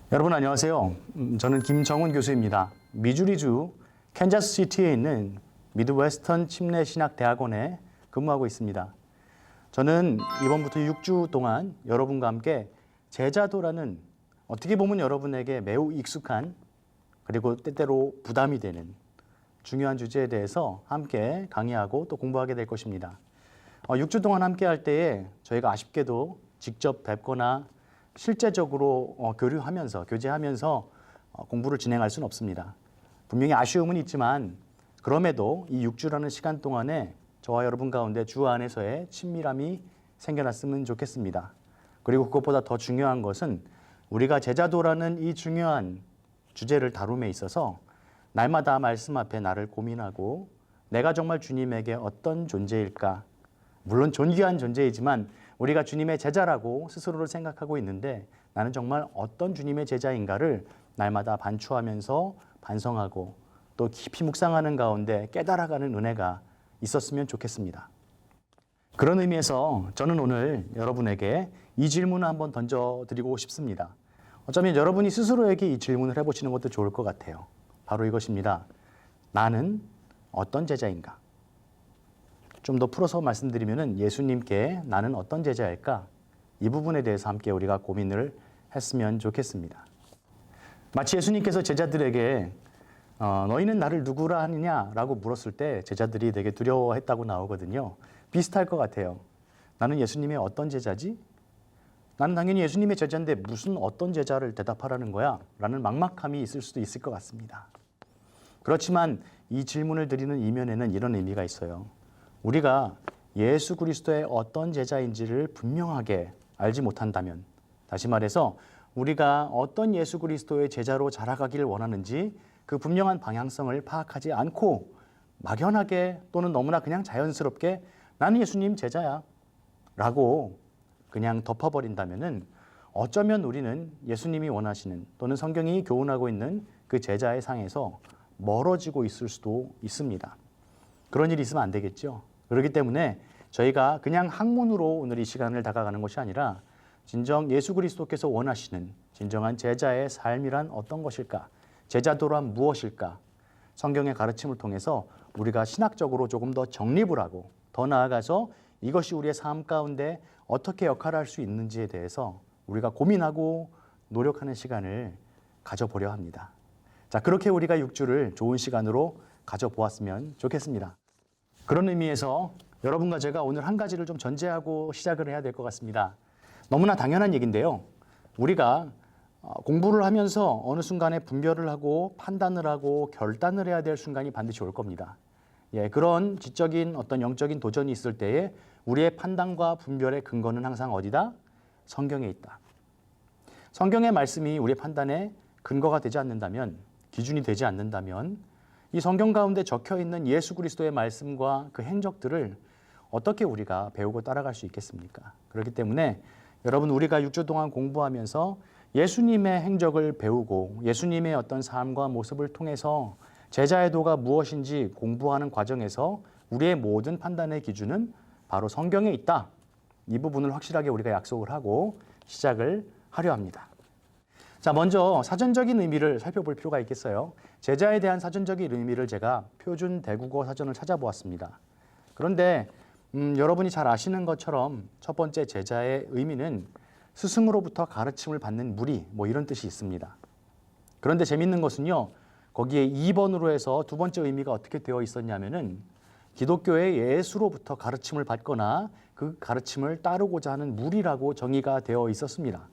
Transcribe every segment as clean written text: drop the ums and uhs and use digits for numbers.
여러분 안녕하세요. 저는 김정훈 교수입니다. 미주리주 캔자스시티에 있는 미드웨스턴 침례신학대학원에 근무하고 있습니다. 저는 이번부터 6주 동안 여러분과 함께 제자도라는 어떻게 보면 여러분에게 매우 익숙한 그리고 때때로 부담이 되는 중요한 주제에 대해서 함께 강의하고 또 공부하게 될 것입니다. 6주 동안 함께 할 때에 저희가 아쉽게도 직접 뵙거나 실제적으로 교제하면서 공부를 진행할 수는 없습니다. 분명히 아쉬움은 있지만 그럼에도 이 6주라는 시간 동안에 저와 여러분 가운데 주 안에서의 친밀함이 생겨났으면 좋겠습니다. 그리고 그것보다 더 중요한 것은 우리가 제자도라는 이 중요한 주제를 다룸에 있어서 날마다 말씀 앞에 나를 고민하고 내가 정말 주님에게 어떤 존재일까? 물론 존귀한 존재이지만 우리가 주님의 제자라고 스스로를 생각하고 있는데 나는 정말 어떤 주님의 제자인가를 날마다 반추하면서 반성하고 또 깊이 묵상하는 가운데 깨달아가는 은혜가 있었으면 좋겠습니다. 그런 의미에서 저는 오늘 여러분에게 이 질문을 한번 던져드리고 싶습니다. 어쩌면 여러분이 스스로에게 이 질문을 해보시는 것도 좋을 것 같아요. 바로 이것입니다. 나는 어떤 제자인가? 좀 더 풀어서 말씀드리면 예수님께 나는 어떤 제자일까? 이 부분에 대해서 함께 우리가 고민을 했으면 좋겠습니다. 마치 예수님께서 제자들에게 너희는 나를 누구라 하느냐라고 물었을 때 제자들이 되게 두려워했다고 나오거든요. 비슷할 것 같아요. 나는 예수님의 어떤 제자지? 나는 당연히 예수님의 제자인데 무슨 어떤 제자를 대답하라는 거야? 라는 막막함이 있을 수도 있을 것 같습니다. 그렇지만 이 질문을 드리는 이면에는 이런 의미가 있어요. 우리가 예수 그리스도의 어떤 제자인지를 분명하게 알지 못한다면, 다시 말해서 우리가 어떤 예수 그리스도의 제자로 자라가길 원하는지 그 분명한 방향성을 파악하지 않고 막연하게 또는 너무나 그냥 자연스럽게 나는 예수님 제자야 라고 그냥 덮어버린다면은 어쩌면 우리는 예수님이 원하시는 또는 성경이 교훈하고 있는 그 제자의 상에서 멀어지고 있을 수도 있습니다. 그런 일이 있으면 안 되겠죠. 그렇기 때문에 저희가 그냥 학문으로 오늘 이 시간을 다가가는 것이 아니라 진정 예수 그리스도께서 원하시는 진정한 제자의 삶이란 어떤 것일까? 제자도란 무엇일까? 성경의 가르침을 통해서 우리가 신학적으로 조금 더 정립을 하고 더 나아가서 이것이 우리의 삶 가운데 어떻게 역할을 할 수 있는지에 대해서 우리가 고민하고 노력하는 시간을 가져보려 합니다. 자, 그렇게 우리가 6주를 좋은 시간으로 가져보았으면 좋겠습니다. 그런 의미에서 여러분과 제가 오늘 한 가지를 좀 전제하고 시작을 해야 될 것 같습니다. 너무나 당연한 얘기인데요. 우리가 공부를 하면서 어느 순간에 분별을 하고 판단을 하고 결단을 해야 될 순간이 반드시 올 겁니다. 그런 지적인 어떤 영적인 도전이 있을 때에 우리의 판단과 분별의 근거는 항상 어디다? 성경에 있다. 성경의 말씀이 우리의 판단에 근거가 되지 않는다면, 기준이 되지 않는다면 이 성경 가운데 적혀 있는 예수 그리스도의 말씀과 그 행적들을 어떻게 우리가 배우고 따라갈 수 있겠습니까? 그렇기 때문에 여러분 우리가 6주 동안 공부하면서 예수님의 행적을 배우고 예수님의 어떤 삶과 모습을 통해서 제자의 도가 무엇인지 공부하는 과정에서 우리의 모든 판단의 기준은 바로 성경에 있다. 이 부분을 확실하게 우리가 약속을 하고 시작을 하려 합니다. 자, 먼저 사전적인 의미를 살펴볼 필요가 있겠어요. 제자에 대한 사전적인 의미를 제가 표준 대국어 사전을 찾아보았습니다. 그런데 여러분이 잘 아시는 것처럼 첫 번째 제자의 의미는 스승으로부터 가르침을 받는 무리, 이런 뜻이 있습니다. 그런데 재밌는 것은요, 거기에 2번으로 해서 두 번째 의미가 어떻게 되어 있었냐면은 기독교의 예수로부터 가르침을 받거나 그 가르침을 따르고자 하는 무리라고 정의가 되어 있었습니다.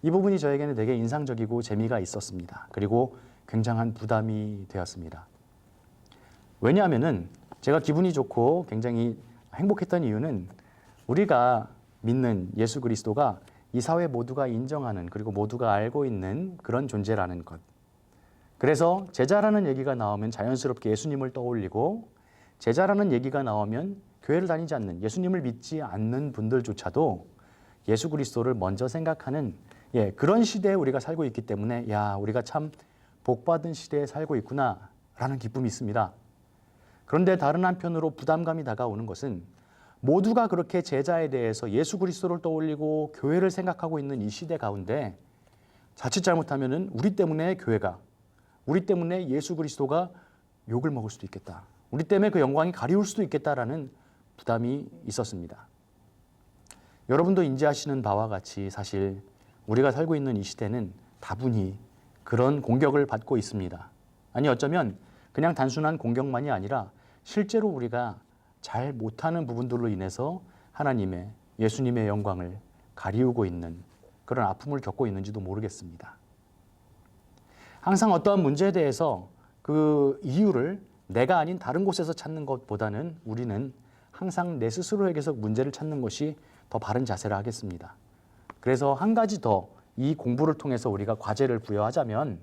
이 부분이 저에게는 되게 인상적이고 재미가 있었습니다. 그리고 굉장한 부담이 되었습니다. 왜냐하면은 제가 기분이 좋고 굉장히 행복했던 이유는 우리가 믿는 예수 그리스도가 이 사회 모두가 인정하는 그리고 모두가 알고 있는 그런 존재라는 것. 그래서 제자라는 얘기가 나오면 자연스럽게 예수님을 떠올리고 제자라는 얘기가 나오면 교회를 다니지 않는 예수님을 믿지 않는 분들조차도 예수 그리스도를 먼저 생각하는 그런 시대에 우리가 살고 있기 때문에 우리가 참 복받은 시대에 살고 있구나 라는 기쁨이 있습니다. 그런데 다른 한편으로 부담감이 다가오는 것은 모두가 그렇게 제자에 대해서 예수 그리스도를 떠올리고 교회를 생각하고 있는 이 시대 가운데 자칫 잘못하면은 우리 때문에 교회가, 우리 때문에 예수 그리스도가 욕을 먹을 수도 있겠다. 우리 때문에 그 영광이 가리울 수도 있겠다라는 부담이 있었습니다. 여러분도 인지하시는 바와 같이 사실 우리가 살고 있는 이 시대는 다분히 그런 공격을 받고 있습니다. 아니 어쩌면 그냥 단순한 공격만이 아니라 실제로 우리가 잘 못하는 부분들로 인해서 하나님의, 예수님의 영광을 가리우고 있는 그런 아픔을 겪고 있는지도 모르겠습니다. 항상 어떠한 문제에 대해서 그 이유를 내가 아닌 다른 곳에서 찾는 것보다는 우리는 항상 내 스스로에게서 문제를 찾는 것이 더 바른 자세라 하겠습니다. 그래서 한 가지 더 이 공부를 통해서 우리가 과제를 부여하자면,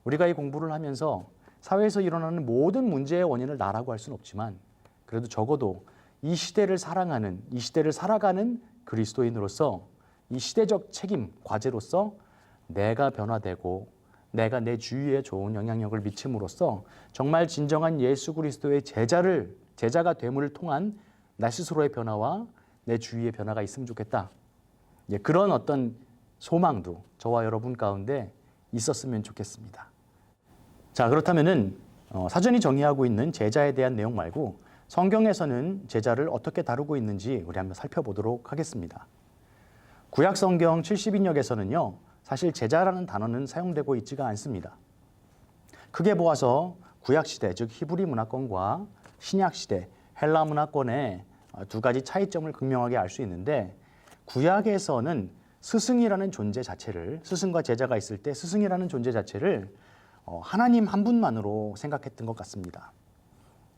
우리가 이 공부를 하면서 사회에서 일어나는 모든 문제의 원인을 나라고 할 수는 없지만 그래도 적어도 이 시대를 사랑하는, 이 시대를 살아가는 그리스도인으로서 이 시대적 책임, 과제로서 내가 변화되고 내가 내 주위에 좋은 영향력을 미침으로써 정말 진정한 예수 그리스도의 제자가 됨을 통한 나 스스로의 변화와 내 주위의 변화가 있으면 좋겠다. 그런 어떤 소망도 저와 여러분 가운데 있었으면 좋겠습니다. 자, 그렇다면은 사전이 정의하고 있는 제자에 대한 내용 말고 성경에서는 제자를 어떻게 다루고 있는지 우리 한번 살펴보도록 하겠습니다. 구약 성경 70인역에서는요, 사실 제자라는 단어는 사용되고 있지가 않습니다. 크게 보아서 구약 시대, 즉 히브리 문화권과 신약 시대, 헬라 문화권의 두 가지 차이점을 극명하게 알 수 있는데, 구약에서는 스승이라는 존재 자체를, 스승과 제자가 있을 때 스승이라는 존재 자체를 하나님 한 분만으로 생각했던 것 같습니다.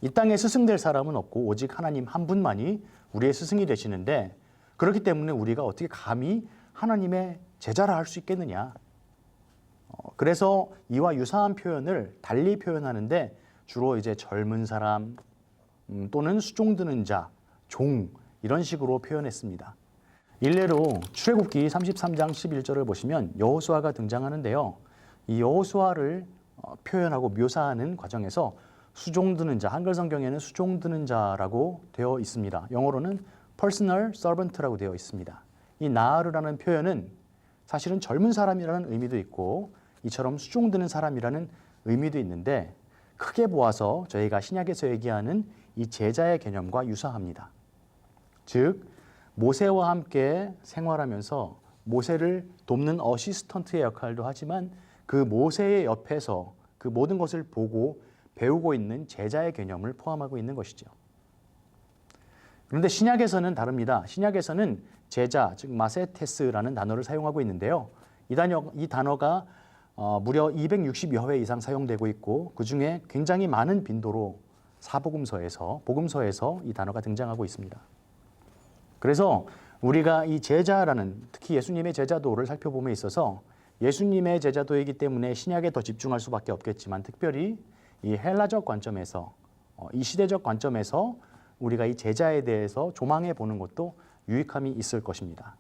이 땅에 스승 될 사람은 없고 오직 하나님 한 분만이 우리의 스승이 되시는데, 그렇기 때문에 우리가 어떻게 감히 하나님의 제자라 할 수 있겠느냐. 그래서 이와 유사한 표현을 달리 표현하는데 주로 이제 젊은 사람 또는 수종드는 자, 종 이런 식으로 표현했습니다. 일례로 출애굽기 33장 11절을 보시면 여호수아가 등장하는데요. 이 여호수아를 표현하고 묘사하는 과정에서 수종드는 자, 한글 성경에는 수종드는 자라고 되어 있습니다. 영어로는 personal servant라고 되어 있습니다. 이 나아르라는 표현은 사실은 젊은 사람이라는 의미도 있고 이처럼 수종드는 사람이라는 의미도 있는데, 크게 보아서 저희가 신약에서 얘기하는 이 제자의 개념과 유사합니다. 즉 모세와 함께 생활하면서 모세를 돕는 어시스턴트의 역할도 하지만 그 모세의 옆에서 그 모든 것을 보고 배우고 있는 제자의 개념을 포함하고 있는 것이죠. 그런데 신약에서는 다릅니다. 신약에서는 제자, 즉 마세테스라는 단어를 사용하고 있는데요. 이 단어가 무려 260여 회 이상 사용되고 있고 그중에 굉장히 많은 빈도로 복음서에서 이 단어가 등장하고 있습니다. 그래서 우리가 이 제자라는, 특히 예수님의 제자도를 살펴봄에 있어서 예수님의 제자도이기 때문에 신약에 더 집중할 수밖에 없겠지만, 특별히 이 헬라적 관점에서, 이 시대적 관점에서 우리가 이 제자에 대해서 조망해 보는 것도 유익함이 있을 것입니다.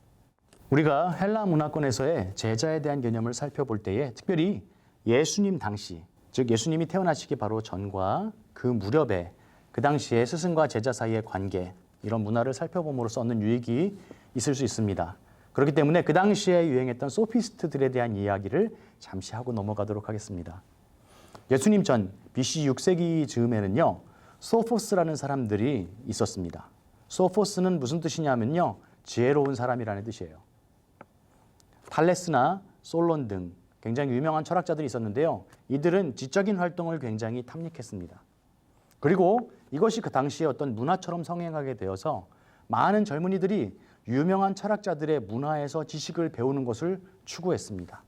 우리가 헬라 문화권에서의 제자에 대한 개념을 살펴볼 때에 특별히 예수님 당시, 즉 예수님이 태어나시기 바로 전과 그 무렵에 그 당시에 스승과 제자 사이의 관계, 이런 문화를 살펴봄으로써 얻는 유익이 있을 수 있습니다. 그렇기 때문에 그 당시에 유행했던 소피스트들에 대한 이야기를 잠시 하고 넘어가도록 하겠습니다. 예수님 전 BC 6세기 즈음에는요, 소포스라는 사람들이 있었습니다. 소포스는 무슨 뜻이냐면요, 지혜로운 사람이라는 뜻이에요. 탈레스나 솔론 등 굉장히 유명한 철학자들이 있었는데요. 이들은 지적인 활동을 굉장히 탐닉했습니다. 그리고 이것이 그 당시에 어떤 문화처럼 성행하게 되어서 많은 젊은이들이 유명한 철학자들의 문화에서 지식을 배우는 것을 추구했습니다.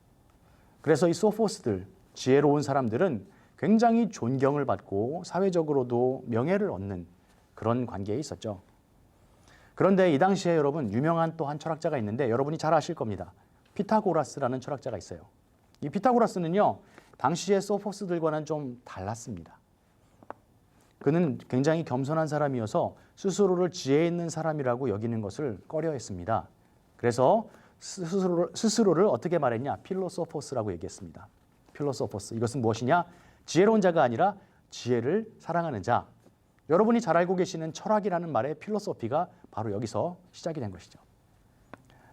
그래서 이 소포스들, 지혜로운 사람들은 굉장히 존경을 받고 사회적으로도 명예를 얻는 그런 관계에 있었죠. 그런데 이 당시에 여러분, 유명한 또 한 철학자가 있는데 여러분이 잘 아실 겁니다. 피타고라스라는 철학자가 있어요. 이 피타고라스는요, 당시의 소포스들과는 좀 달랐습니다. 그는 굉장히 겸손한 사람이어서 스스로를 지혜 있는 사람이라고 여기는 것을 꺼려했습니다. 그래서 스스로를 어떻게 말했냐? 필로소포스라고 얘기했습니다. 필로소포스. 이것은 무엇이냐? 지혜로운 자가 아니라 지혜를 사랑하는 자. 여러분이 잘 알고 계시는 철학이라는 말의 필로소피가 바로 여기서 시작이 된 것이죠.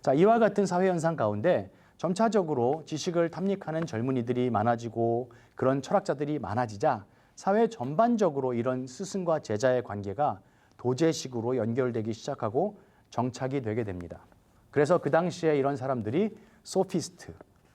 자, 이와 같은 사회 현상 가운데 점차적으로 지식을 탐닉하는 젊은이들이 많아지고 그런 철학자들이 많아지자 사회 전반적으로 이런 스승과 제자의 관계가 도제식으로 연결되기 시작하고 정착이 되게 됩니다. 그래서 그 당시에 이런 사람들이 소피스트,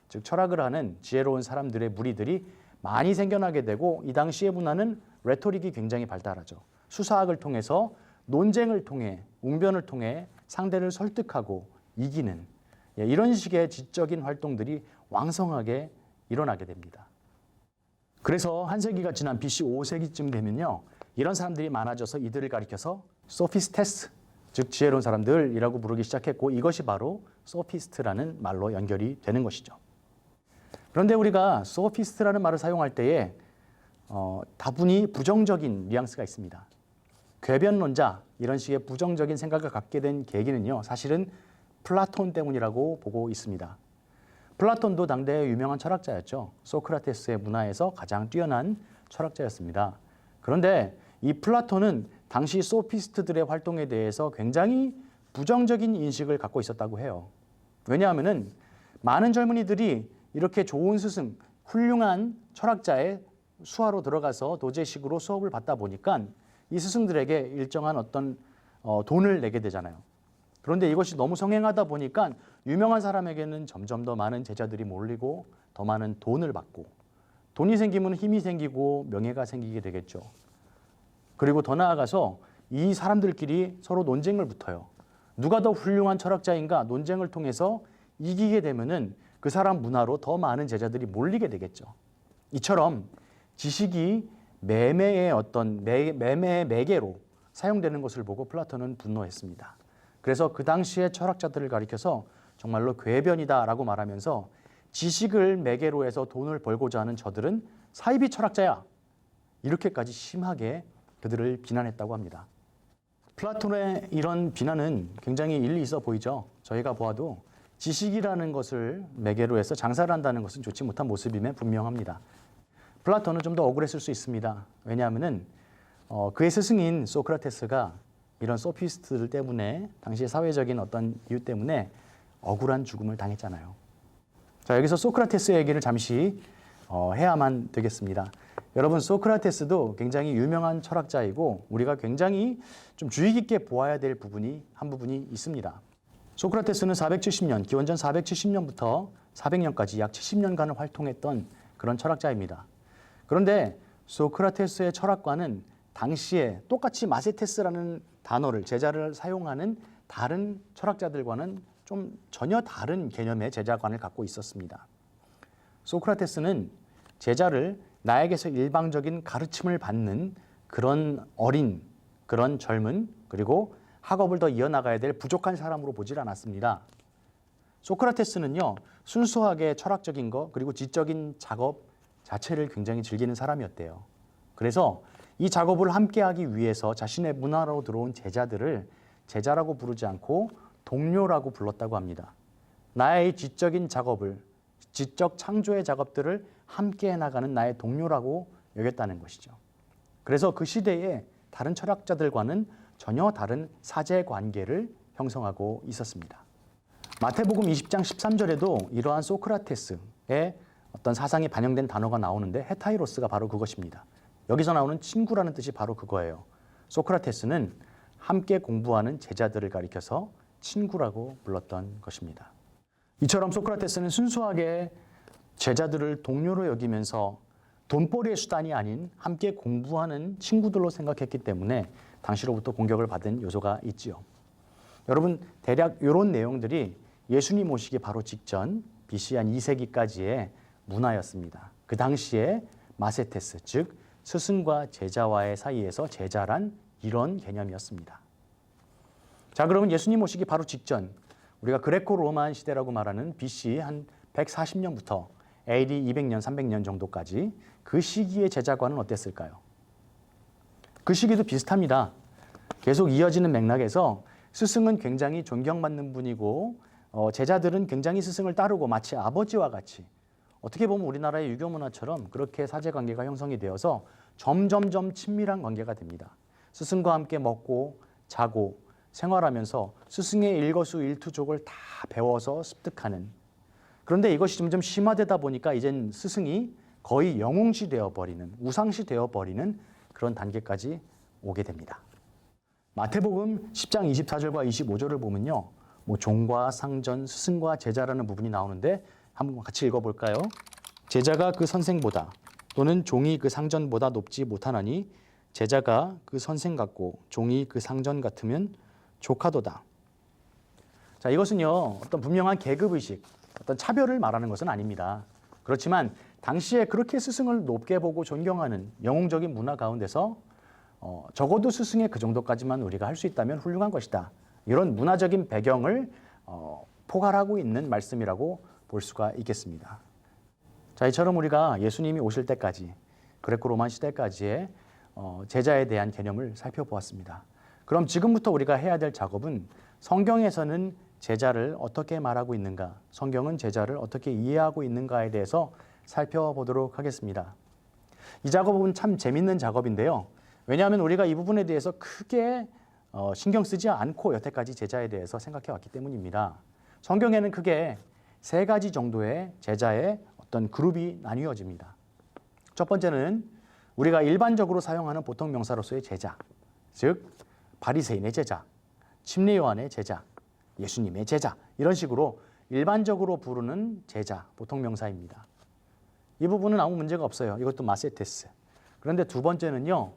즉 철학을 하는 지혜로운 사람들의 무리들이 많이 생겨나게 되고 이 당시의 문화는 레토릭이 굉장히 발달하죠. 수사학을 통해서 논쟁을 통해 웅변을 통해 상대를 설득하고 이기는 이런 식의 지적인 활동들이 왕성하게 일어나게 됩니다. 그래서 한 세기가 지난 BC 5세기쯤 되면요. 이런 사람들이 많아져서 이들을 가리켜서 소피스테스, 즉 지혜로운 사람들이라고 부르기 시작했고 이것이 바로 소피스트라는 말로 연결이 되는 것이죠. 그런데 우리가 소피스트라는 말을 사용할 때에 다분히 부정적인 뉘앙스가 있습니다. 궤변론자 이런 식의 부정적인 생각을 갖게 된 계기는요. 사실은 플라톤 때문이라고 보고 있습니다. 플라톤도 당대의 유명한 철학자였죠. 소크라테스의 문화에서 가장 뛰어난 철학자였습니다. 그런데 이 플라톤은 당시 소피스트들의 활동에 대해서 굉장히 부정적인 인식을 갖고 있었다고 해요. 왜냐하면 많은 젊은이들이 이렇게 좋은 스승, 훌륭한 철학자의 수하로 들어가서 도제식으로 수업을 받다 보니까 이 스승들에게 일정한 어떤 돈을 내게 되잖아요. 그런데 이것이 너무 성행하다 보니까 유명한 사람에게는 점점 더 많은 제자들이 몰리고 더 많은 돈을 받고 돈이 생기면 힘이 생기고 명예가 생기게 되겠죠. 그리고 더 나아가서 이 사람들끼리 서로 논쟁을 붙어요. 누가 더 훌륭한 철학자인가 논쟁을 통해서 이기게 되면은 그 사람 문화로 더 많은 제자들이 몰리게 되겠죠. 이처럼 지식이 매매의 어떤 매매의 매개로 사용되는 것을 보고 플라톤은 분노했습니다. 그래서 그 당시의 철학자들을 가리켜서 정말로 궤변이다라고 말하면서 지식을 매개로 해서 돈을 벌고자 하는 저들은 사이비 철학자야. 이렇게까지 심하게 그들을 비난했다고 합니다. 플라톤의 이런 비난은 굉장히 일리 있어 보이죠. 저희가 보아도 지식이라는 것을 매개로 해서 장사를 한다는 것은 좋지 못한 모습임에 분명합니다. 플라톤은 좀 더 억울했을 수 있습니다. 왜냐하면 그의 스승인 소크라테스가 이런 소피스트들 때문에 당시의 사회적인 어떤 이유 때문에 억울한 죽음을 당했잖아요. 자, 여기서 소크라테스 얘기를 잠시 해야만 되겠습니다. 여러분, 소크라테스도 굉장히 유명한 철학자이고 우리가 굉장히 좀 주의 깊게 보아야 될 한 부분이 있습니다. 소크라테스는 470년, 기원전 470년부터 400년까지 약 70년간을 활동했던 그런 철학자입니다. 그런데 소크라테스의 철학과는 당시에 똑같이 마세테스라는 단어를 제자를 사용하는 다른 철학자들과는 좀 전혀 다른 개념의 제자관을 갖고 있었습니다. 소크라테스는 제자를 나에게서 일방적인 가르침을 받는 그런 어린, 그런 젊은, 그리고 학업을 더 이어나가야 될 부족한 사람으로 보질 않았습니다. 소크라테스는요, 순수하게 철학적인 것, 그리고 지적인 작업 자체를 굉장히 즐기는 사람이었대요. 그래서 이 작업을 함께하기 위해서 자신의 문화로 들어온 제자들을 제자라고 부르지 않고 동료라고 불렀다고 합니다. 나의 지적인 작업을, 지적 창조의 작업들을 함께 해나가는 나의 동료라고 여겼다는 것이죠. 그래서 그 시대에 다른 철학자들과는 전혀 다른 사제 관계를 형성하고 있었습니다. 마태복음 20장 13절에도 이러한 소크라테스의 어떤 사상이 반영된 단어가 나오는데 헤타이로스가 바로 그것입니다. 여기서 나오는 친구라는 뜻이 바로 그거예요. 소크라테스는 함께 공부하는 제자들을 가리켜서 친구라고 불렀던 것입니다. 이처럼 소크라테스는 순수하게 제자들을 동료로 여기면서 돈벌이의 수단이 아닌 함께 공부하는 친구들로 생각했기 때문에 당시로부터 공격을 받은 요소가 있지요. 여러분, 대략 이런 내용들이 예수님 오시기 바로 직전 BC 한 2세기까지의 문화였습니다. 그 당시에 마세테스, 즉 스승과 제자와의 사이에서 제자란 이런 개념이었습니다. 자, 그러면 예수님 오시기 바로 직전, 우리가 그레코 로만 시대라고 말하는 BC 한 140년부터 AD 200년, 300년 정도까지 그 시기의 제자관은 어땠을까요? 그 시기도 비슷합니다. 계속 이어지는 맥락에서 스승은 굉장히 존경받는 분이고 제자들은 굉장히 스승을 따르고 마치 아버지와 같이, 어떻게 보면 우리나라의 유교 문화처럼 그렇게 사제 관계가 형성이 되어서 점점점 친밀한 관계가 됩니다. 스승과 함께 먹고 자고 생활하면서 스승의 일거수일투족을 다 배워서 습득하는, 그런데 이것이 점점 심화되다 보니까 이젠 스승이 거의 영웅시 되어버리는, 우상시 되어버리는 그런 단계까지 오게 됩니다. 마태복음 10장 24절과 25절을 보면요. 종과 상전, 스승과 제자라는 부분이 나오는데 한번 같이 읽어볼까요? 제자가 그 선생보다 또는 종이 그 상전보다 높지 못하나니 제자가 그 선생 같고 종이 그 상전 같으면 족하도다. 자, 이것은요, 어떤 분명한 계급의식, 어떤 차별을 말하는 것은 아닙니다. 그렇지만 당시에 그렇게 스승을 높게 보고 존경하는 영웅적인 문화 가운데서 적어도 스승의 그 정도까지만 우리가 할 수 있다면 훌륭한 것이다. 이런 문화적인 배경을 포괄하고 있는 말씀이라고 볼 수가 있겠습니다. 자, 이처럼 우리가 예수님이 오실 때까지, 그레코 로만 시대까지의 제자에 대한 개념을 살펴보았습니다. 그럼 지금부터 우리가 해야 될 작업은 성경에서는 제자를 어떻게 말하고 있는가, 성경은 제자를 어떻게 이해하고 있는가에 대해서 살펴보도록 하겠습니다. 이 작업은 참 재밌는 작업인데요. 왜냐하면 우리가 이 부분에 대해서 크게 신경 쓰지 않고 여태까지 제자에 대해서 생각해 왔기 때문입니다. 성경에는 크게 세 가지 정도의 제자의 어떤 그룹이 나뉘어집니다. 첫 번째는 우리가 일반적으로 사용하는 보통 명사로서의 제자, 즉 바리새인의 제자, 침례 요한의 제자, 예수님의 제자, 이런 식으로 일반적으로 부르는 제자, 보통 명사입니다. 이 부분은 아무 문제가 없어요. 이것도 마세테스. 그런데 두 번째는요,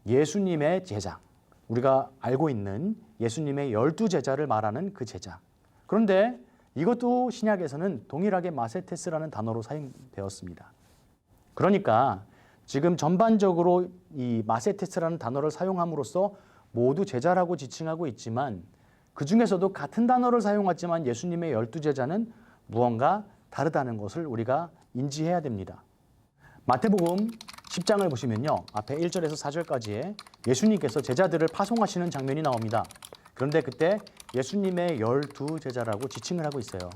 예수님의 제자, 우리가 알고 있는 예수님의 12제자를 말하는 그 제자. 그런데 이것도 신약에서는 동일하게 마세테스라는 단어로 사용되었습니다. 그러니까 지금 전반적으로 이 마세테스라는 단어를 사용함으로써 모두 제자라고 지칭하고 있지만 그 중에서도 같은 단어를 사용하지만 예수님의 12제자는 무언가 다르다는 것을 우리가 인지해야 됩니다. 마태복음 10장을 보시면요. 앞에 1절에서 4절까지에 예수님께서 제자들을 파송하시는 장면이 나옵니다. 그런데 그때 예수님의 12제자라고 지칭을 하고 있어요.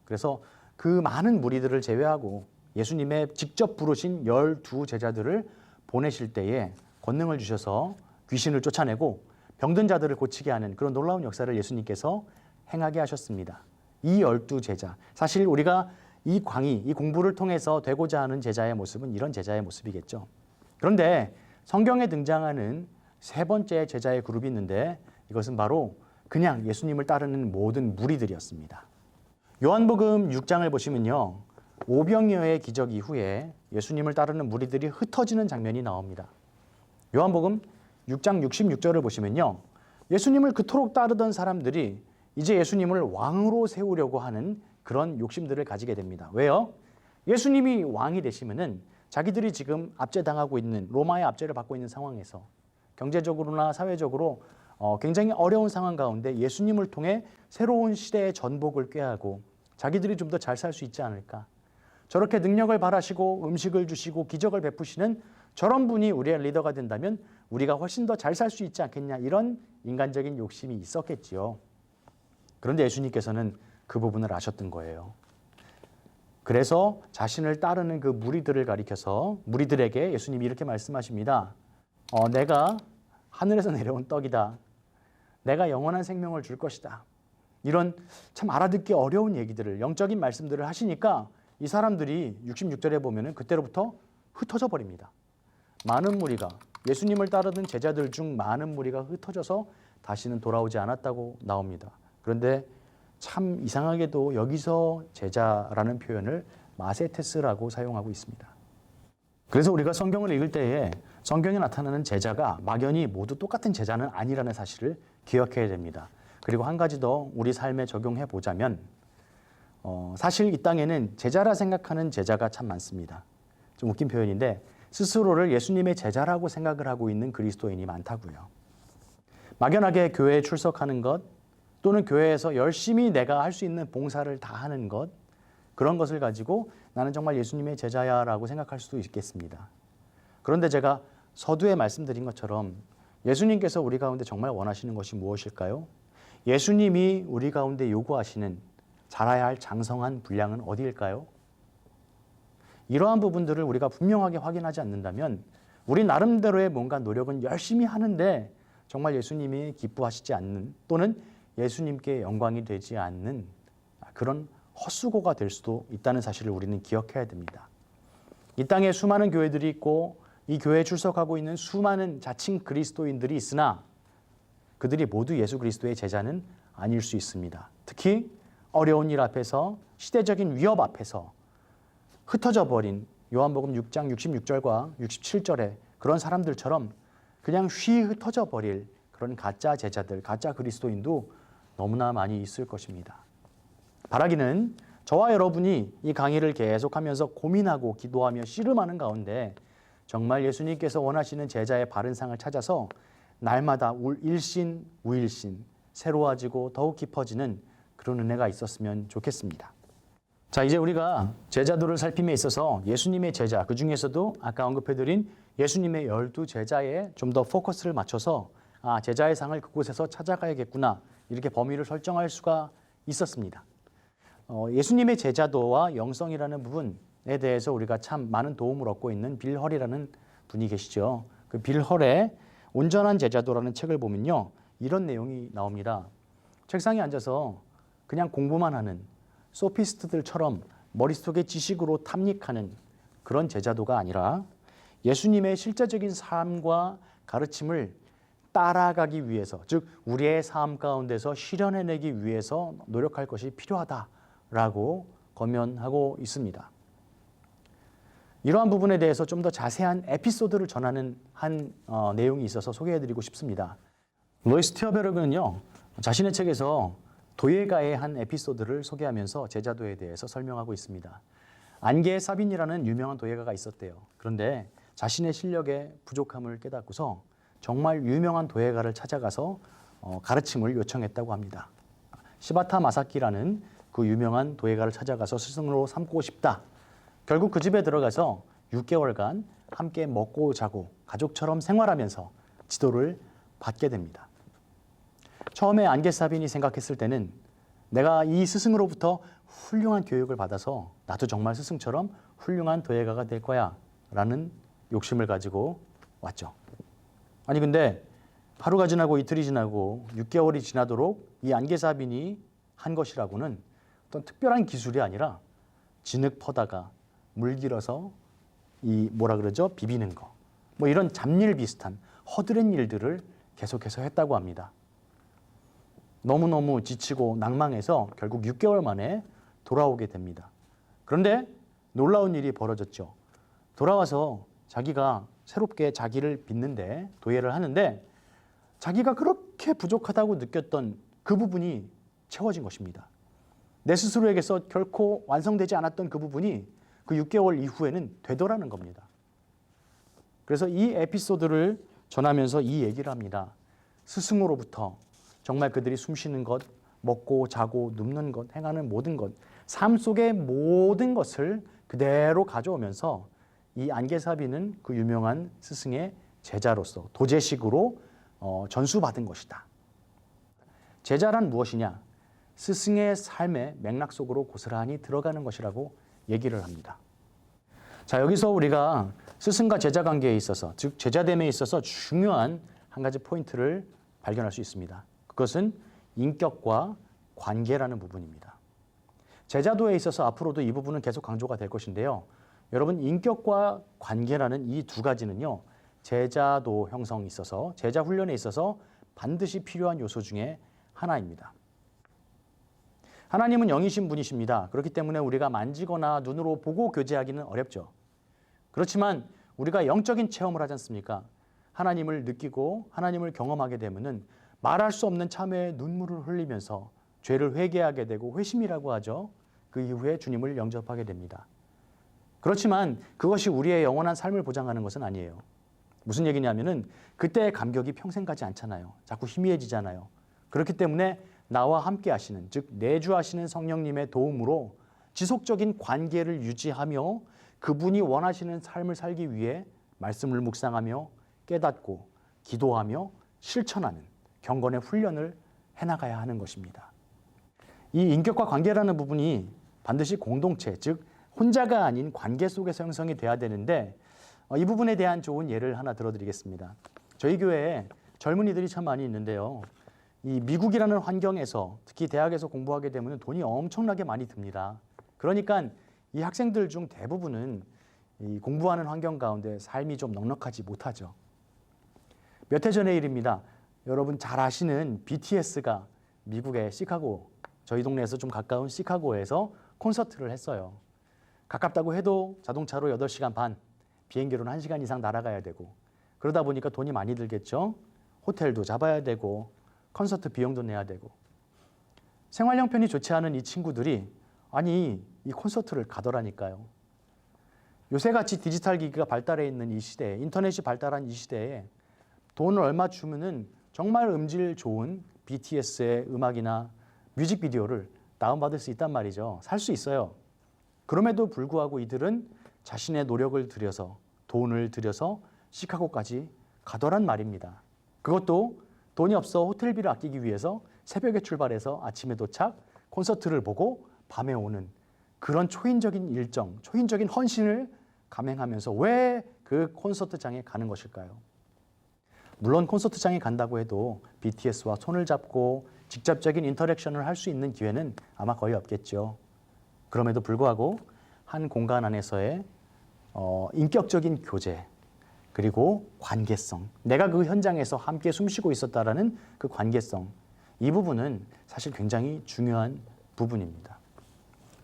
그래서 그 많은 무리들을 제외하고 예수님의 직접 부르신 12제자들을 보내실 때에 권능을 주셔서 귀신을 쫓아내고 병든 자들을 고치게 하는 그런 놀라운 역사를 예수님께서 행하게 하셨습니다. 이 12제자, 사실 우리가 이 강의, 이 공부를 통해서 되고자 하는 제자의 모습은 이런 제자의 모습이겠죠. 그런데 성경에 등장하는 세 번째 제자의 그룹이 있는데 이것은 바로 그냥 예수님을 따르는 모든 무리들이었습니다. 요한복음 6장을 보시면요. 오병이어의 기적 이후에 예수님을 따르는 무리들이 흩어지는 장면이 나옵니다. 요한복음 6장 66절을 보시면요. 예수님을 그토록 따르던 사람들이 이제 예수님을 왕으로 세우려고 하는 그런 욕심들을 가지게 됩니다. 왜요? 예수님이 왕이 되시면은 자기들이 지금 압제당하고 있는 로마의 압제를 받고 있는 상황에서 경제적으로나 사회적으로 굉장히 어려운 상황 가운데 예수님을 통해 새로운 시대의 전복을 꾀하고 자기들이 좀 더 잘 살 수 있지 않을까. 저렇게 능력을 발하시고 음식을 주시고 기적을 베푸시는 저런 분이 우리의 리더가 된다면 우리가 훨씬 더 잘 살 수 있지 않겠냐. 이런 인간적인 욕심이 있었겠지요. 그런데 예수님께서는 그 부분을 아셨던 거예요. 그래서 자신을 따르는 그 무리들을 가리켜서 무리들에게 예수님이 이렇게 말씀하십니다. 내가 하늘에서 내려온 떡이다. 내가 영원한 생명을 줄 것이다. 이런 참 알아듣기 어려운 얘기들을, 영적인 말씀들을 하시니까 이 사람들이 66절에 보면은 그때로부터 흩어져 버립니다. 많은 무리가, 예수님을 따르던 제자들 중 많은 무리가 흩어져서 다시는 돌아오지 않았다고 나옵니다. 그런데 참 이상하게도 여기서 제자라는 표현을 마세테스라고 사용하고 있습니다. 그래서 우리가 성경을 읽을 때에 성경에 나타나는 제자가 막연히 모두 똑같은 제자는 아니라는 사실을 기억해야 됩니다. 그리고 한 가지 더 우리 삶에 적용해 보자면 사실 이 땅에는 제자라 생각하는 제자가 참 많습니다. 좀 웃긴 표현인데 스스로를 예수님의 제자라고 생각을 하고 있는 그리스도인이 많다고요. 막연하게 교회에 출석하는 것 또는 교회에서 열심히 내가 할 수 있는 봉사를 다 하는 것, 그런 것을 가지고 나는 정말 예수님의 제자야라고 생각할 수도 있겠습니다. 그런데 제가 서두에 말씀드린 것처럼 예수님께서 우리 가운데 정말 원하시는 것이 무엇일까요? 예수님이 우리 가운데 요구하시는 자라야 할 장성한 분량은 어디일까요? 이러한 부분들을 우리가 분명하게 확인하지 않는다면 우리 나름대로의 뭔가 노력은 열심히 하는데 정말 예수님이 기뻐하시지 않는 또는 예수님께 영광이 되지 않는 그런 헛수고가 될 수도 있다는 사실을 우리는 기억해야 됩니다. 이 땅에 수많은 교회들이 있고 이 교회에 출석하고 있는 수많은 자칭 그리스도인들이 있으나 그들이 모두 예수 그리스도의 제자는 아닐 수 있습니다. 특히 어려운 일 앞에서 시대적인 위협 앞에서 흩어져 버린 요한복음 6장 66절과 67절에 그런 사람들처럼 그냥 쉬 흩어져 버릴 그런 가짜 제자들, 가짜 그리스도인도 너무나 많이 있을 것입니다. 바라기는 저와 여러분이 이 강의를 계속하면서 고민하고 기도하며 씨름하는 가운데 정말 예수님께서 원하시는 제자의 바른 상을 찾아서 날마다 일신, 우일신, 새로워지고 더욱 깊어지는 그런 은혜가 있었으면 좋겠습니다. 자, 이제 우리가 제자도를 살핌에 있어서 예수님의 제자, 그 중에서도 아까 언급해드린 예수님의 12제자에 좀 더 포커스를 맞춰서 제자의 상을 그곳에서 찾아가야겠구나 이렇게 범위를 설정할 수가 있었습니다. 예수님의 제자도와 영성이라는 부분에 대해서 우리가 참 많은 도움을 얻고 있는 빌 헐이라는 분이 계시죠. 그 빌 헐의 온전한 제자도라는 책을 보면요, 이런 내용이 나옵니다. 책상에 앉아서 그냥 공부만 하는 소피스트들처럼 머릿속에 지식으로 탐닉하는 그런 제자도가 아니라 예수님의 실제적인 삶과 가르침을 따라가기 위해서, 즉 우리의 삶 가운데서 실현해내기 위해서 노력할 것이 필요하다라고 권면하고 있습니다. 이러한 부분에 대해서 좀 더 자세한 에피소드를 전하는 한 내용이 있어서 소개해드리고 싶습니다. 로이스 티어베르그는요, 자신의 책에서 도예가의 한 에피소드를 소개하면서 제자도에 대해서 설명하고 있습니다. 안게 사빈이라는 유명한 도예가가 있었대요. 그런데 자신의 실력의 부족함을 깨닫고서 정말 유명한 도예가를 찾아가서 가르침을 요청했다고 합니다. 시바타 마사키라는 그 유명한 도예가를 찾아가서 스승으로 삼고 싶다. 결국 그 집에 들어가서 6개월간 함께 먹고 자고 가족처럼 생활하면서 지도를 받게 됩니다. 처음에 안게 사빈이 생각했을 때는 내가 이 스승으로부터 훌륭한 교육을 받아서 나도 정말 스승처럼 훌륭한 도예가가 될 거야 라는 욕심을 가지고 왔죠. 아니 근데 하루가 지나고 이틀이 지나고 6개월이 지나도록 이 안게 사빈이 한 것이라고는 어떤 특별한 기술이 아니라 진흙 퍼다가 물 길어서 비비는 거, 뭐 이런 잡일 비슷한 허드렛 일들을 계속해서 했다고 합니다. 너무너무 지치고 낭망해서 결국 6개월 만에 돌아오게 됩니다. 그런데 놀라운 일이 벌어졌죠. 돌아와서 자기가 새롭게 자기를 빚는데 도예를 하는데 자기가 그렇게 부족하다고 느꼈던 그 부분이 채워진 것입니다. 내 스스로에게서 결코 완성되지 않았던 그 부분이 그 6개월 이후에는 되더라는 겁니다. 그래서 이 에피소드를 전하면서 이 얘기를 합니다. 스승으로부터 정말 그들이 숨쉬는 것, 먹고 자고 눕는 것, 행하는 모든 것, 삶 속의 모든 것을 그대로 가져오면서 이 안게사비는 그 유명한 스승의 제자로서 도제식으로 전수받은 것이다. 제자란 무엇이냐? 스승의 삶의 맥락 속으로 고스란히 들어가는 것이라고 얘기를 합니다. 자, 여기서 우리가 스승과 제자 관계에 있어서, 즉 제자됨에 있어서 중요한 한 가지 포인트를 발견할 수 있습니다. 그것은 인격과 관계라는 부분입니다. 제자도에 있어서 앞으로도 이 부분은 계속 강조가 될 것인데요. 여러분, 인격과 관계라는 이 두 가지는요, 제자도 형성에 있어서, 제자 훈련에 있어서 반드시 필요한 요소 중에 하나입니다. 하나님은 영이신 분이십니다. 그렇기 때문에 우리가 만지거나 눈으로 보고 교제하기는 어렵죠. 그렇지만 우리가 영적인 체험을 하지 않습니까? 하나님을 느끼고 하나님을 경험하게 되면은 말할 수 없는 참회의 눈물을 흘리면서 죄를 회개하게 되고 회심이라고 하죠. 그 이후에 주님을 영접하게 됩니다. 그렇지만 그것이 우리의 영원한 삶을 보장하는 것은 아니에요. 무슨 얘기냐면은 그때의 감격이 평생 가지 않잖아요. 자꾸 희미해지잖아요. 그렇기 때문에 나와 함께 하시는, 즉 내주하시는 성령님의 도움으로 지속적인 관계를 유지하며 그분이 원하시는 삶을 살기 위해 말씀을 묵상하며 깨닫고 기도하며 실천하는 경건의 훈련을 해나가야 하는 것입니다. 이 인격과 관계라는 부분이 반드시 공동체, 즉 혼자가 아닌 관계 속에서 형성이 돼야 되는데 이 부분에 대한 좋은 예를 하나 들어드리겠습니다. 저희 교회에 젊은이들이 참 많이 있는데요. 이 미국이라는 환경에서 특히 대학에서 공부하게 되면 돈이 엄청나게 많이 듭니다. 그러니까 이 학생들 중 대부분은 이 공부하는 환경 가운데 삶이 좀 넉넉하지 못하죠. 몇 해 전의 일입니다. 여러분 잘 아시는 BTS가 미국의 시카고, 저희 동네에서 좀 가까운 시카고에서 콘서트를 했어요. 가깝다고 해도 자동차로 8시간 반, 비행기로는 1시간 이상 날아가야 되고, 그러다 보니까 돈이 많이 들겠죠. 호텔도 잡아야 되고 콘서트 비용도 내야 되고. 생활 형편이 좋지 않은 이 친구들이 아니 이 콘서트를 가더라니까요. 요새같이 디지털 기기가 발달해 있는 이 시대에, 인터넷이 발달한 이 시대에 돈을 얼마 주면은 정말 음질 좋은 BTS의 음악이나 뮤직비디오를 다운받을 수 있단 말이죠. 살 수 있어요. 그럼에도 불구하고 이들은 자신의 노력을 들여서, 돈을 들여서 시카고까지 가더란 말입니다. 그것도 돈이 없어 호텔비를 아끼기 위해서 새벽에 출발해서 아침에 도착, 콘서트를 보고 밤에 오는 그런 초인적인 일정, 초인적인 헌신을 감행하면서 왜 그 콘서트장에 가는 것일까요? 물론 콘서트장에 간다고 해도 BTS와 손을 잡고 직접적인 인터랙션을 할 수 있는 기회는 아마 거의 없겠죠. 그럼에도 불구하고 한 공간 안에서의 인격적인 교제, 그리고 관계성, 내가 그 현장에서 함께 숨쉬고 있었다라는 그 관계성, 이 부분은 사실 굉장히 중요한 부분입니다.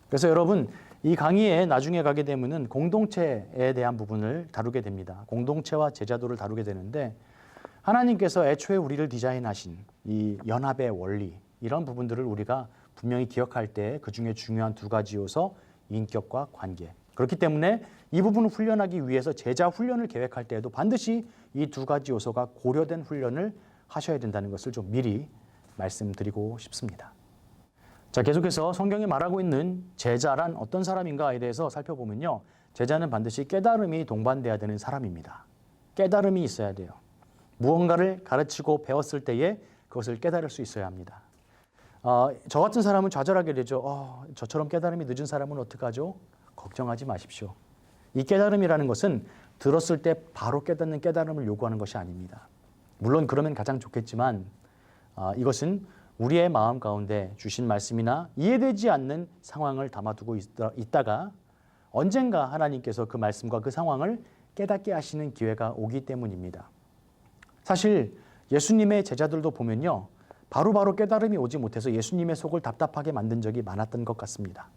그래서 여러분, 이 강의에 나중에 가게 되면은 공동체에 대한 부분을 다루게 됩니다. 공동체와 제자도를 다루게 되는데, 하나님께서 애초에 우리를 디자인하신 이 연합의 원리, 이런 부분들을 우리가 분명히 기억할 때 그 중에 중요한 2가지 요소, 인격과 관계. 그렇기 때문에 이 부분을 훈련하기 위해서 제자 훈련을 계획할 때에도 반드시 이 2가지 요소가 고려된 훈련을 하셔야 된다는 것을 좀 미리 말씀드리고 싶습니다. 자, 계속해서 성경이 말하고 있는 제자란 어떤 사람인가에 대해서 살펴보면요. 제자는 반드시 깨달음이 동반돼야 되는 사람입니다. 깨달음이 있어야 돼요. 무언가를 가르치고 배웠을 때에 그것을 깨달을 수 있어야 합니다. 저 같은 사람은 좌절하게 되죠. 저처럼 깨달음이 늦은 사람은 어떡하죠? 걱정하지 마십시오. 이 깨달음이라는 것은 들었을 때 바로 깨닫는 깨달음을 요구하는 것이 아닙니다. 물론 그러면 가장 좋겠지만 이것은 우리의 마음 가운데 주신 말씀이나 이해되지 않는 상황을 담아두고 있다가 언젠가 하나님께서 그 말씀과 그 상황을 깨닫게 하시는 기회가 오기 때문입니다. 사실 예수님의 제자들도 보면요. 바로바로 깨달음이 오지 못해서 예수님의 속을 답답하게 만든 적이 많았던 것 같습니다.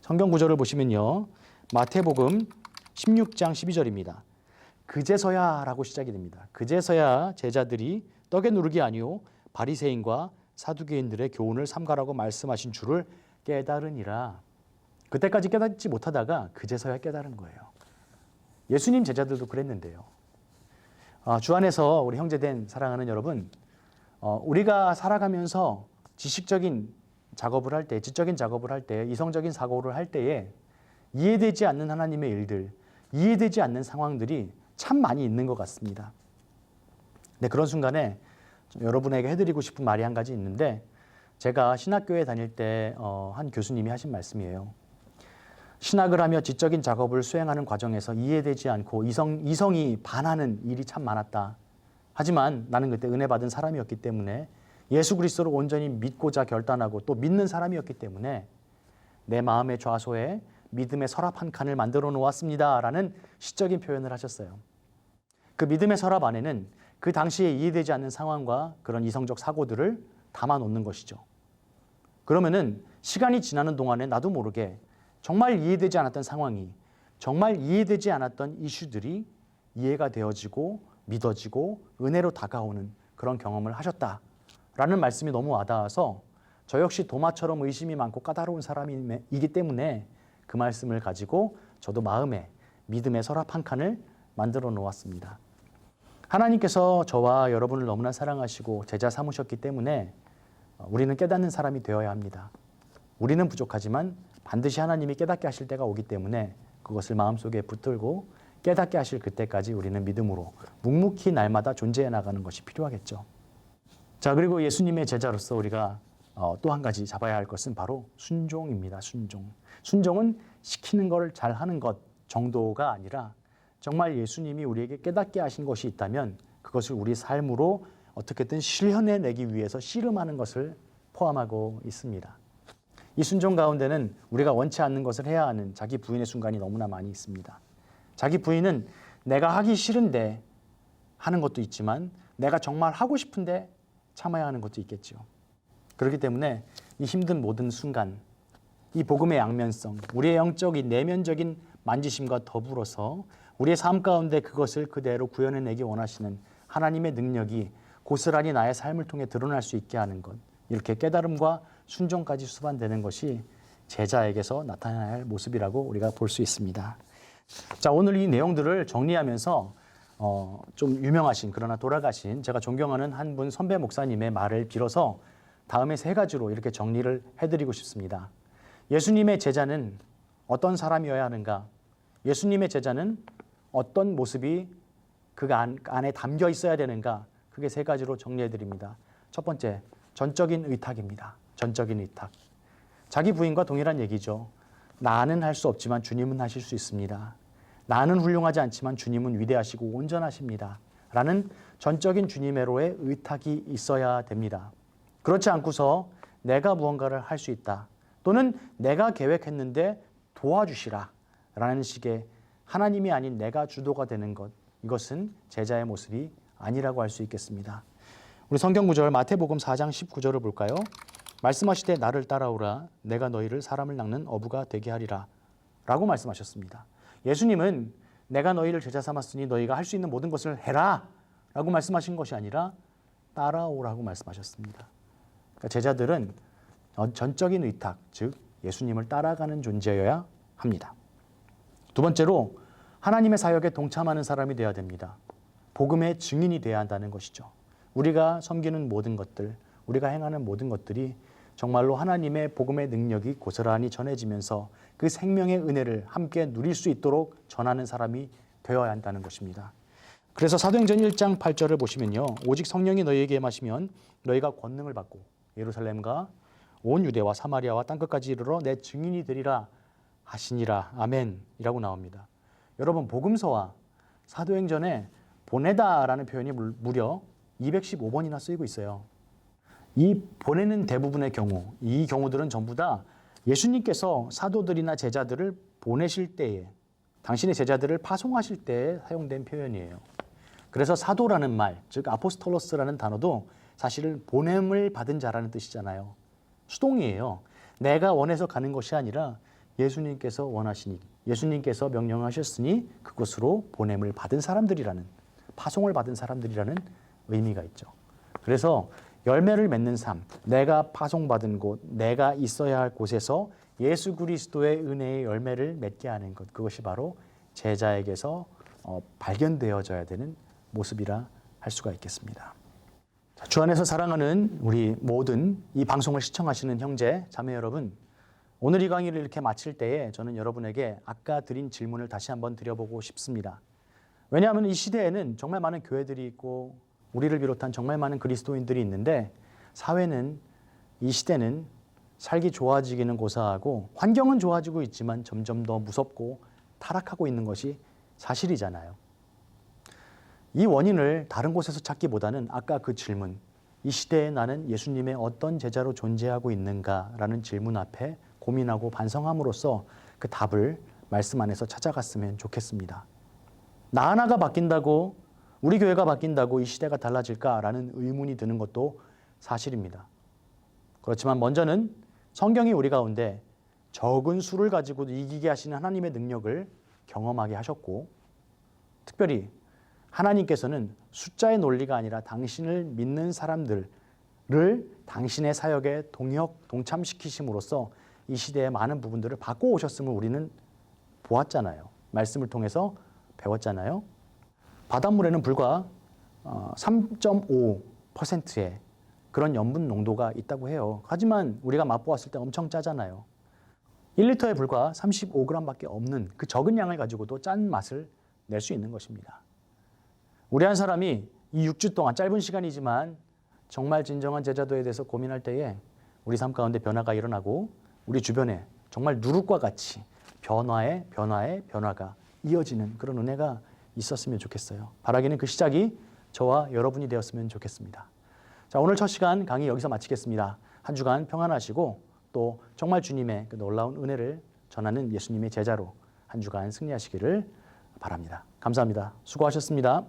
성경 구절을 보시면요. 마태복음 16장 12절입니다. 그제서야 라고 시작이 됩니다. 그제서야 제자들이 떡에 누룩이 아니오 바리새인과 사두개인들의 교훈을 삼가라고 말씀하신 줄을 깨달으니라. 그때까지 깨닫지 못하다가 그제서야 깨달은 거예요. 예수님 제자들도 그랬는데요. 주 안에서 우리 형제된 사랑하는 여러분, 우리가 살아가면서 지식적인 작업을 할 때, 지적인 작업을 할 때, 이성적인 사고를 할 때에 이해되지 않는 하나님의 일들, 이해되지 않는 상황들이 참 많이 있는 것 같습니다. 네, 그런 순간에 여러분에게 해드리고 싶은 말이 한 가지 있는데, 제가 신학교에 다닐 때 한 교수님이 하신 말씀이에요. 신학을 하며 지적인 작업을 수행하는 과정에서 이해되지 않고 이성이 반하는 일이 참 많았다. 하지만 나는 그때 은혜 받은 사람이었기 때문에 예수 그리스도를 온전히 믿고자 결단하고 또 믿는 사람이었기 때문에 내 마음의 좌소에 믿음의 서랍 한 칸을 만들어 놓았습니다. 라는 시적인 표현을 하셨어요. 그 믿음의 서랍 안에는 그 당시에 이해되지 않는 상황과 그런 이성적 사고들을 담아 놓는 것이죠. 그러면은 시간이 지나는 동안에 나도 모르게 정말 이해되지 않았던 상황이, 정말 이해되지 않았던 이슈들이 이해가 되어지고 믿어지고 은혜로 다가오는 그런 경험을 하셨다라는 말씀이 너무 와닿아서 저 역시 도마처럼 의심이 많고 까다로운 사람이기 때문에 그 말씀을 가지고 저도 마음에 믿음의 서랍 한 칸을 만들어 놓았습니다. 하나님께서 저와 여러분을 너무나 사랑하시고 제자 삼으셨기 때문에 우리는 깨닫는 사람이 되어야 합니다. 우리는 부족하지만 반드시 하나님이 깨닫게 하실 때가 오기 때문에 그것을 마음속에 붙들고 깨닫게 하실 그때까지 우리는 믿음으로 묵묵히 날마다 존재해 나가는 것이 필요하겠죠. 자, 그리고 예수님의 제자로서 우리가 또 한 가지 잡아야 할 것은 바로 순종입니다. 순종. 순종은 시키는 걸 잘하는 것 정도가 아니라 정말 예수님이 우리에게 깨닫게 하신 것이 있다면 그것을 우리 삶으로 어떻게든 실현해내기 위해서 씨름하는 것을 포함하고 있습니다. 이 순종 가운데는 우리가 원치 않는 것을 해야 하는 자기 부인의 순간이 너무나 많이 있습니다. 자기 부인은 내가 하기 싫은데 하는 것도 있지만 내가 정말 하고 싶은데 참아야 하는 것도 있겠죠. 그렇기 때문에 이 힘든 모든 순간, 이 복음의 양면성, 우리의 영적인 내면적인 만지심과 더불어서 우리의 삶 가운데 그것을 그대로 구현해내기 원하시는 하나님의 능력이 고스란히 나의 삶을 통해 드러날 수 있게 하는 것, 이렇게 깨달음과 순종까지 수반되는 것이 제자에게서 나타나야 할 모습이라고 우리가 볼 수 있습니다. 자, 오늘 이 내용들을 정리하면서 좀 유명하신 그러나 돌아가신 제가 존경하는 한 분 선배 목사님의 말을 빌어서 다음에 세 가지로 이렇게 정리를 해드리고 싶습니다. 예수님의 제자는 어떤 사람이어야 하는가? 예수님의 제자는 어떤 모습이 그 안에 담겨 있어야 되는가? 크게 세 가지로 정리해드립니다. 첫 번째, 전적인 의탁입니다. 전적인 의탁. 자기 부인과 동일한 얘기죠. 나는 할 수 없지만 주님은 하실 수 있습니다. 나는 훌륭하지 않지만 주님은 위대하시고 온전하십니다. 라는 전적인 주님의로의 의탁이 있어야 됩니다. 그렇지 않고서 내가 무언가를 할 수 있다. 또는 내가 계획했는데 도와주시라. 라는 식의 하나님이 아닌 내가 주도가 되는 것. 이것은 제자의 모습이 아니라고 할 수 있겠습니다. 우리 성경 구절 마태복음 4장 19절을 볼까요? 말씀하시되 나를 따라오라. 내가 너희를 사람을 낚는 어부가 되게 하리라. 라고 말씀하셨습니다. 예수님은 내가 너희를 제자 삼았으니 너희가 할 수 있는 모든 것을 해라. 라고 말씀하신 것이 아니라 따라오라고 말씀하셨습니다. 그러니까 제자들은 전적인 의탁, 즉 예수님을 따라가는 존재여야 합니다. 두 번째로 하나님의 사역에 동참하는 사람이 되어야 됩니다. 복음의 증인이 되어야 한다는 것이죠. 우리가 섬기는 모든 것들, 우리가 행하는 모든 것들이 정말로 하나님의 복음의 능력이 고스란히 전해지면서 그 생명의 은혜를 함께 누릴 수 있도록 전하는 사람이 되어야 한다는 것입니다. 그래서 사도행전 1장 8절을 보시면요. 오직 성령이 너희에게 임하시면 너희가 권능을 받고 예루살렘과 온 유대와 사마리아와 땅끝까지 이르러 내 증인이 되리라 하시니라. 아멘이라고 나옵니다. 여러분, 복음서와 사도행전에 보내다라는 표현이 무려 215번이나 쓰이고 있어요. 이 보내는 대부분의 경우, 이 경우들은 전부 다 예수님께서 사도들이나 제자들을 보내실 때에, 당신의 제자들을 파송하실 때에 사용된 표현이에요. 그래서 사도라는 말, 즉 아포스톨로스라는 단어도 사실은 보냄을 받은 자라는 뜻이잖아요. 수동이에요. 내가 원해서 가는 것이 아니라 예수님께서 원하시니, 예수님께서 명령하셨으니 그곳으로 보냄을 받은 사람들이라는, 파송을 받은 사람들이라는 의미가 있죠. 그래서 열매를 맺는 삶, 내가 파송받은 곳, 내가 있어야 할 곳에서 예수 그리스도의 은혜의 열매를 맺게 하는 것, 그것이 바로 제자에게서 발견되어져야 되는 모습이라 할 수가 있겠습니다. 주 안에서 사랑하는 우리 모든 이 방송을 시청하시는 형제, 자매 여러분, 오늘 이 강의를 이렇게 마칠 때에 저는 여러분에게 아까 드린 질문을 다시 한번 드려보고 싶습니다. 왜냐하면 이 시대에는 정말 많은 교회들이 있고 우리를 비롯한 정말 많은 그리스도인들이 있는데 사회는, 이 시대는 살기 좋아지기는 고사하고 환경은 좋아지고 있지만 점점 더 무섭고 타락하고 있는 것이 사실이잖아요. 이 원인을 다른 곳에서 찾기보다는 아까 그 질문, 이 시대에 나는 예수님의 어떤 제자로 존재하고 있는가라는 질문 앞에 고민하고 반성함으로써 그 답을 말씀 안에서 찾아갔으면 좋겠습니다. 나 하나가 바뀐다고, 우리 교회가 바뀐다고 이 시대가 달라질까라는 의문이 드는 것도 사실입니다. 그렇지만 먼저는 성경이 우리 가운데 적은 수를 가지고도 이기게 하시는 하나님의 능력을 경험하게 하셨고, 특별히 하나님께서는 숫자의 논리가 아니라 당신을 믿는 사람들을 당신의 사역에 동참시키심으로써 이 시대의 많은 부분들을 바꿔오셨음을 우리는 보았잖아요. 말씀을 통해서 배웠잖아요. 바닷물에는 불과 3.5%의 그런 염분 농도가 있다고 해요. 하지만 우리가 맛보았을 때 엄청 짜잖아요. 1리터에 불과 35g밖에 없는 그 적은 양을 가지고도 짠 맛을 낼 수 있는 것입니다. 우리 한 사람이 이 6주 동안, 짧은 시간이지만 정말 진정한 제자도에 대해서 고민할 때에 우리 삶 가운데 변화가 일어나고 우리 주변에 정말 누룩과 같이 변화가 이어지는 그런 은혜가 있었으면 좋겠어요. 바라기는 그 시작이 저와 여러분이 되었으면 좋겠습니다. 자, 오늘 첫 시간 강의 여기서 마치겠습니다. 한 주간 평안하시고 또 정말 주님의 그 놀라운 은혜를 전하는 예수님의 제자로 한 주간 승리하시기를 바랍니다. 감사합니다. 수고하셨습니다.